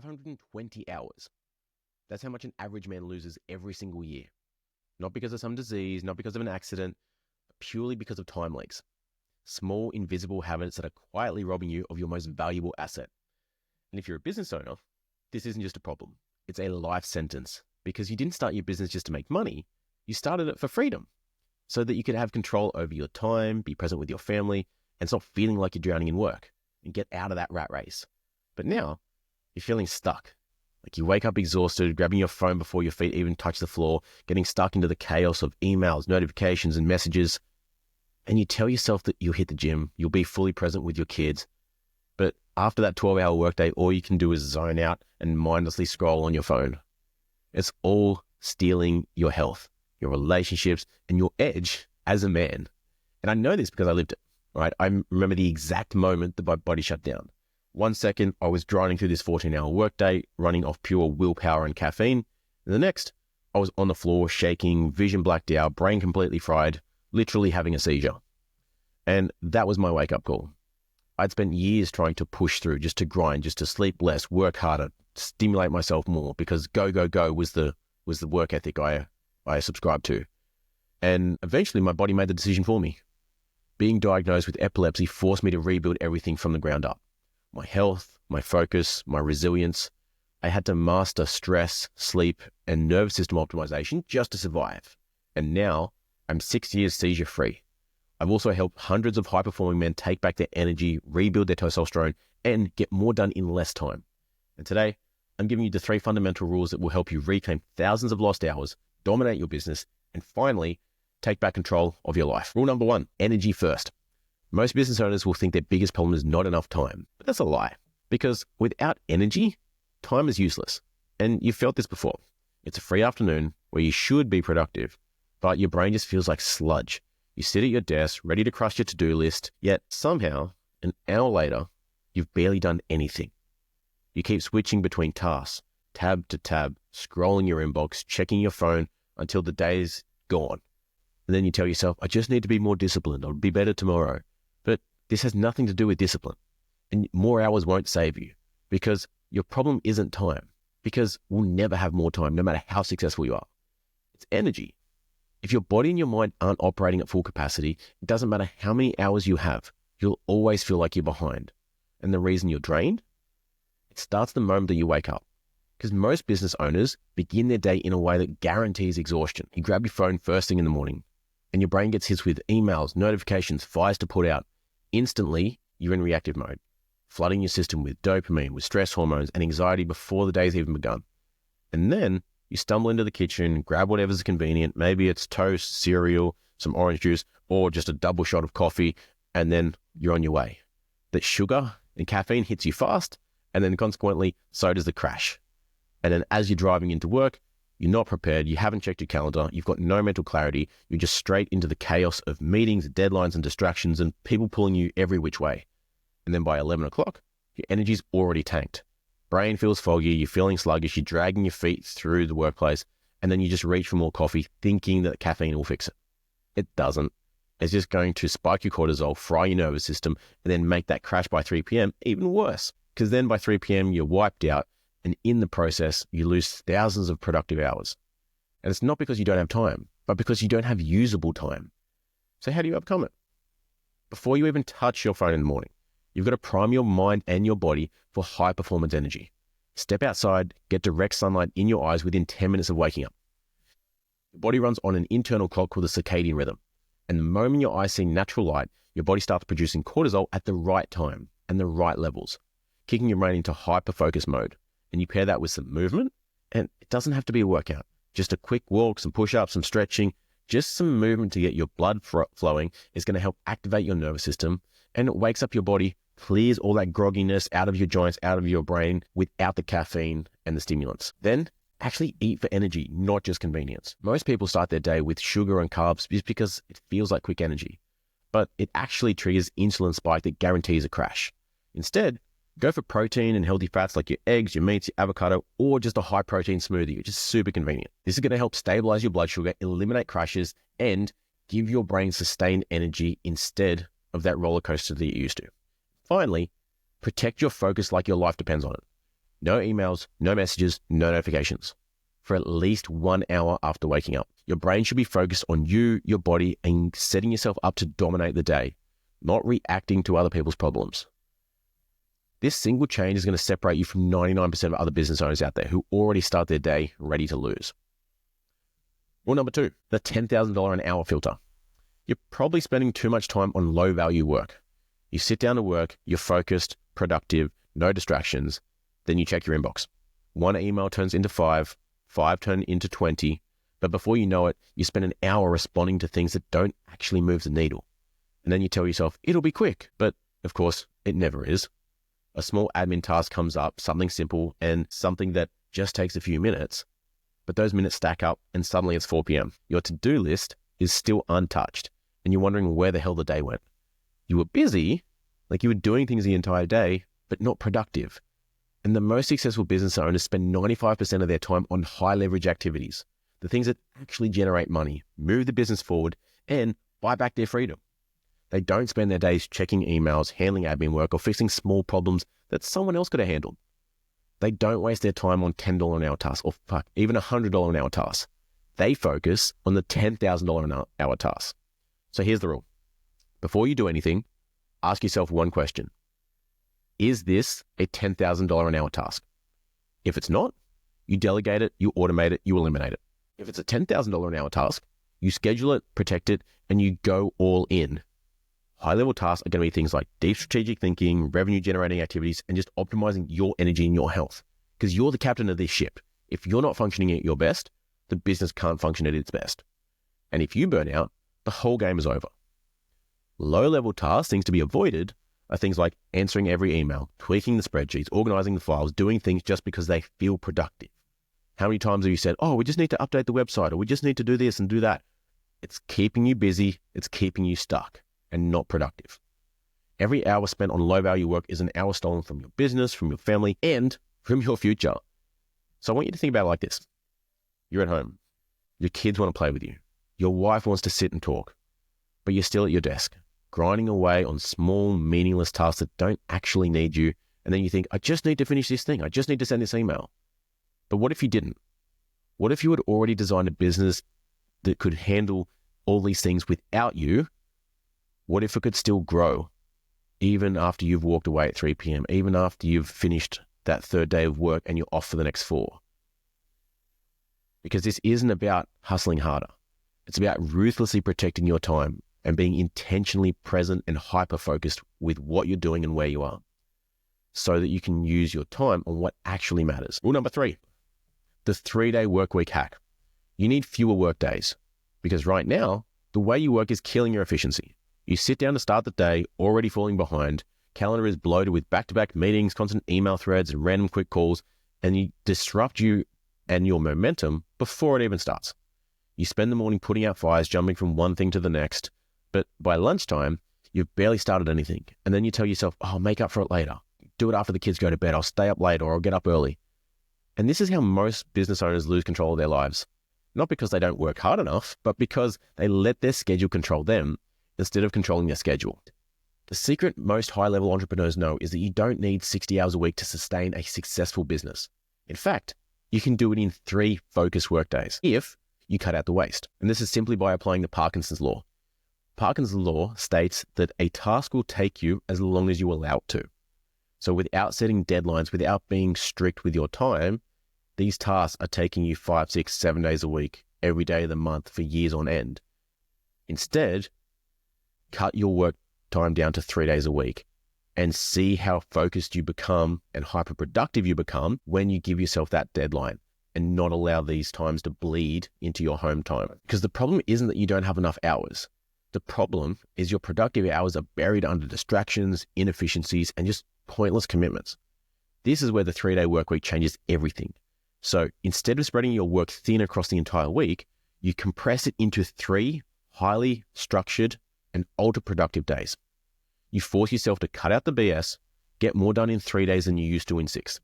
520 hours. That's how much an average man loses every single year. Not because of some disease, not because of an accident, but purely because of time leaks. Small, invisible habits that are quietly robbing you of your most valuable asset. And if you're a business owner, this isn't just a problem. It's a life sentence, because you didn't start your business just to make money. You started it for freedom, so that you could have control over your time, be present with your family, and stop feeling like you're drowning in work and get out of that rat race. But now you're feeling stuck. Like you wake up exhausted, grabbing your phone before your feet even touch the floor, getting stuck into the chaos of emails, notifications, and messages. And you tell yourself that you'll hit the gym, you'll be fully present with your kids. But after that 12-hour workday, all you can do is zone out and mindlessly scroll on your phone. It's all stealing your health, your relationships, and your edge as a man. And I know this because I lived it, right? I remember the exact moment that my body shut down. 1 second, I was grinding through this 14-hour workday, running off pure willpower and caffeine. And the next, I was on the floor, shaking, vision blacked out, brain completely fried, literally having a seizure. And that was my wake-up call. I'd spent years trying to push through, just to grind, just to sleep less, work harder, stimulate myself more, because go, go, go was the work ethic I subscribed to. And eventually my body made the decision for me. Being diagnosed with epilepsy forced me to rebuild everything from the ground up. My health, my focus, my resilience. I had to master stress, sleep, and nervous system optimization just to survive. And now I'm 6 years seizure-free. I've also helped hundreds of high-performing men take back their energy, rebuild their testosterone, and get more done in less time. And today, I'm giving you the 3 fundamental rules that will help you reclaim thousands of lost hours, dominate your business, and finally, take back control of your life. Rule number 1, energy first. Most business owners will think their biggest problem is not enough time, but that's a lie. Because without energy, time is useless. And you've felt this before. It's a free afternoon where you should be productive, but your brain just feels like sludge. You sit at your desk, ready to crush your to-do list, yet somehow, an hour later, you've barely done anything. You keep switching between tasks, tab to tab, scrolling your inbox, checking your phone until the day's gone. And then you tell yourself, I just need to be more disciplined. I'll be better tomorrow. But this has nothing to do with discipline. And more hours won't save you, because your problem isn't time, because we'll never have more time, no matter how successful you are. It's energy. If your body and your mind aren't operating at full capacity, it doesn't matter how many hours you have, you'll always feel like you're behind. And the reason you're drained? It starts the moment that you wake up. Because most business owners begin their day in a way that guarantees exhaustion. You grab your phone first thing in the morning, and your brain gets hit with emails, notifications, fires to put out. Instantly, you're in reactive mode, flooding your system with dopamine, with stress hormones, and anxiety before the day's even begun. And then you stumble into the kitchen, grab whatever's convenient. Maybe it's toast, cereal, some orange juice, or just a double shot of coffee, and then you're on your way. That sugar and caffeine hits you fast, and then consequently, so does the crash. And then as you're driving into work, you're not prepared, you haven't checked your calendar, you've got no mental clarity, you're just straight into the chaos of meetings, deadlines, and distractions, and people pulling you every which way. And then by 11 o'clock, your energy's already tanked. Brain feels foggy, you're feeling sluggish, you're dragging your feet through the workplace, and then you just reach for more coffee, thinking that caffeine will fix it. It doesn't. It's just going to spike your cortisol, fry your nervous system, and then make that crash by 3 p.m. even worse. Because then by 3 p.m., you're wiped out, and in the process, you lose thousands of productive hours. And it's not because you don't have time, but because you don't have usable time. So how do you overcome it? Before you even touch your phone in the morning, you've got to prime your mind and your body for high performance energy. Step outside, get direct sunlight in your eyes within 10 minutes of waking up. Your body runs on an internal clock called the circadian rhythm. And the moment your eyes see natural light, your body starts producing cortisol at the right time and the right levels, kicking your brain into hyper-focus mode. And you pair that with some movement, and it doesn't have to be a workout. Just a quick walk, some push-ups, some stretching, just some movement to get your blood flowing is going to help activate your nervous system, and it wakes up your body, clears all that grogginess out of your joints, out of your brain without the caffeine and the stimulants. Then actually eat for energy, not just convenience. Most people start their day with sugar and carbs just because it feels like quick energy, but it actually triggers insulin spike that guarantees a crash. Instead, go for protein and healthy fats like your eggs, your meats, your avocado, or just a high protein smoothie, which is super convenient. This is going to help stabilize your blood sugar, eliminate crashes, and give your brain sustained energy instead of that roller coaster that you're used to. Finally, protect your focus like your life depends on it. No emails, no messages, no notifications for at least 1 hour after waking up. Your brain should be focused on you, your body, and setting yourself up to dominate the day, not reacting to other people's problems. This single change is going to separate you from 99% of other business owners out there who already start their day ready to lose. Rule number 2, the $10,000 an hour filter. You're probably spending too much time on low-value work. You sit down to work, you're focused, productive, no distractions, then you check your inbox. 1 email turns into 5 turn into 20, but before you know it, you spend an hour responding to things that don't actually move the needle. And then you tell yourself, it'll be quick, but of course, it never is. A small admin task comes up, something simple and something that just takes a few minutes, but those minutes stack up and suddenly it's 4 p.m. Your to-do list is still untouched and you're wondering where the hell the day went. You were busy, like you were doing things the entire day, but not productive. And the most successful business owners spend 95% of their time on high leverage activities, the things that actually generate money, move the business forward, and buy back their freedom. They don't spend their days checking emails, handling admin work, or fixing small problems that someone else could have handled. They don't waste their time on $10 an hour tasks, or even $100 an hour tasks. They focus on the $10,000 an hour tasks. So here's the rule. Before you do anything, ask yourself one question. Is this a $10,000 an hour task? If it's not, you delegate it, you automate it, you eliminate it. If it's a $10,000 an hour task, you schedule it, protect it, and you go all in. High-level tasks are going to be things like deep strategic thinking, revenue-generating activities, and just optimizing your energy and your health. Because you're the captain of this ship. If you're not functioning at your best, the business can't function at its best. And if you burn out, the whole game is over. Low-level tasks, things to be avoided, are things like answering every email, tweaking the spreadsheets, organizing the files, doing things just because they feel productive. How many times have you said, oh, we just need to update the website, or we just need to do this and do that? It's keeping you busy, it's keeping you stuck and not productive. Every hour spent on low-value work is an hour stolen from your business, from your family, and from your future. So I want you to think about it like this. You're at home. Your kids want to play with you. Your wife wants to sit and talk, but you're still at your desk, grinding away on small, meaningless tasks that don't actually need you. And then you think, I just need to finish this thing. I just need to send this email. But what if you didn't? What if you had already designed a business that could handle all these things without you? What if it could still grow even after you've walked away at 3 p.m., even after you've finished that third day of work and you're off for the next 4? Because this isn't about hustling harder. It's about ruthlessly protecting your time and being intentionally present and hyper-focused with what you're doing and where you are so that you can use your time on what actually matters. Rule number 3, the 3-day work week hack. You need fewer work days because right now, the way you work is killing your efficiency. You sit down to start the day already falling behind, calendar is bloated with back-to-back meetings, constant email threads, and random quick calls, and you disrupt you and your momentum before it even starts. You spend the morning putting out fires, jumping from one thing to the next, but by lunchtime, you've barely started anything. And then you tell yourself, oh, I'll make up for it later. Do it after the kids go to bed. I'll stay up late or I'll get up early. And this is how most business owners lose control of their lives. Not because they don't work hard enough, but because they let their schedule control them instead of controlling their schedule. The secret most high-level entrepreneurs know is that you don't need 60 hours a week to sustain a successful business. In fact, you can do it in 3 focused workdays if you cut out the waste. And this is simply by applying the Parkinson's law. Parkinson's law states that a task will take you as long as you allow it to. So without setting deadlines, without being strict with your time, these tasks are taking you 5, 6, 7 days a week, every day of the month for years on end. Instead, cut your work time down to 3 days a week and see how focused you become and hyper-productive you become when you give yourself that deadline and not allow these times to bleed into your home time. Because the problem isn't that you don't have enough hours. The problem is your productive hours are buried under distractions, inefficiencies, and just pointless commitments. This is where the 3-day work week changes everything. So instead of spreading your work thin across the entire week, you compress it into 3 highly structured and ultra-productive days. You force yourself to cut out the BS, get more done in 3 days than you used to in 6.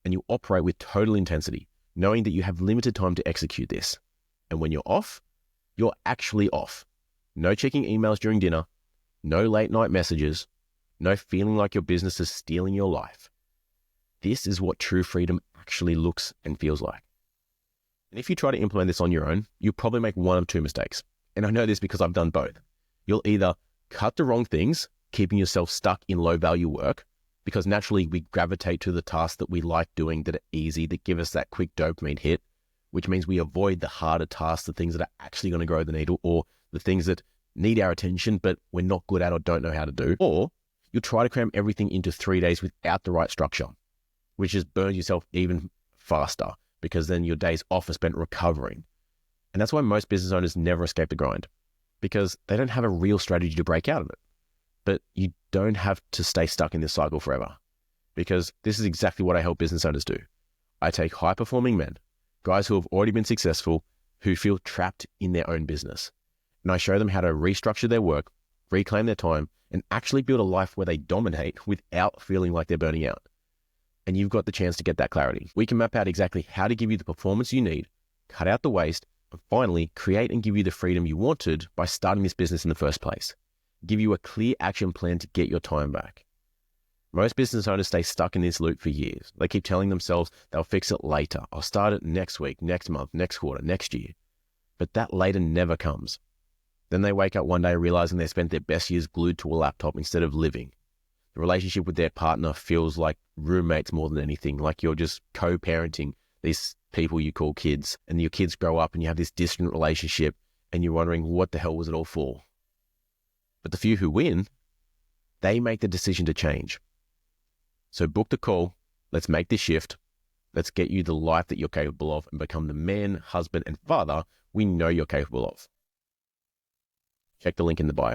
And you operate with total intensity, knowing that you have limited time to execute this. And when you're off, you're actually off. No checking emails during dinner, no late night messages, no feeling like your business is stealing your life. this is what true freedom actually looks and feels like. And if you try to implement this on your own, you'll probably make one of two mistakes. And I know this because I've done both. You'll either cut the wrong things, keeping yourself stuck in low value work, because naturally we gravitate to the tasks that we like doing, that are easy, that give us that quick dopamine hit, which means we avoid the harder tasks, the things that are actually going to grow the needle, or the things that need our attention, but we're not good at or don't know how to do. Or you'll try to cram everything into 3 days without the right structure, which just burns yourself even faster, because then your days off are spent recovering. And that's why most business owners never escape the grind, because they don't have a real strategy to break out of it. But you don't have to stay stuck in this cycle forever, because this is exactly what I help business owners do. I take high-performing men, guys who have already been successful, who feel trapped in their own business, and I show them how to restructure their work, reclaim their time, and actually build a life where they dominate without feeling like they're burning out. And you've got the chance to get that clarity. We can map out exactly how to give you the performance you need, cut out the waste, and finally create and give you the freedom you wanted by starting this business in the first place. Give you a clear action plan to get your time back. Most business owners stay stuck in this loop for years. They keep telling themselves they'll fix it later. I'll start it next week, next month, next quarter, next year. But that later never comes. Then they wake up one day realizing they spent their best years glued to a laptop instead of living. The relationship with their partner feels like roommates more than anything, like you're just co-parenting these people you call kids, and your kids grow up and you have this distant relationship and you're wondering, what the hell was it all for? But the few who win, they make the decision to change. So book the call. Let's make this shift. Let's get you the life that you're capable of and become the man, husband, and father we know you're capable of. Check the link in the bio.